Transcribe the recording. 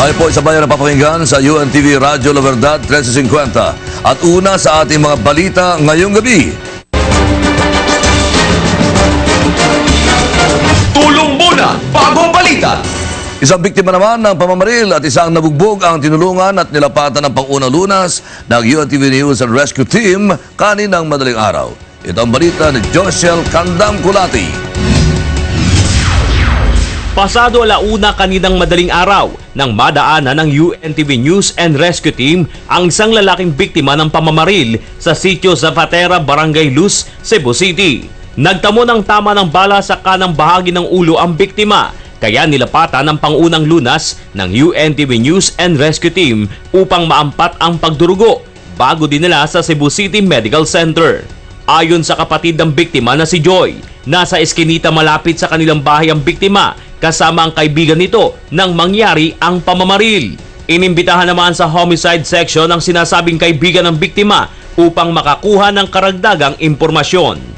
Tayo po sa bayan na papakinggan sa UNTV Radyo La Verdad 1350. At una sa ating mga balita ngayong gabi. Tulong muna bago ang balita. Isang biktima naman ng pamamaril at isang nabugbog ang tinulungan at nilapatan ng Pang-unang Lunas ng UNTV News and Rescue Team kaninang madaling araw. Ito ang balita ni Joshel Kandang Kulati. Pasado alauna kaninang madaling araw nang madaanan ng UNTV News and Rescue Team ang isang lalaking biktima ng pamamaril sa sitio Zapatera, Barangay Luz, Cebu City. Nagtamo ng tama ng bala sa kanang bahagi ng ulo ang biktima, kaya nilapatan ng Pang-unang Lunas ng UNTV News and Rescue Team upang maampat ang pagdurugo bago dinala sa Cebu City Medical Center. Ayon sa kapatid ng biktima na si Joy, nasa eskinita malapit sa kanilang bahay ang biktima kasama ang kaibigan nito nang mangyari ang pamamaril. Inimbitahan naman sa homicide section ang sinasabing kaibigan ng biktima upang makakuha ng karagdagang impormasyon.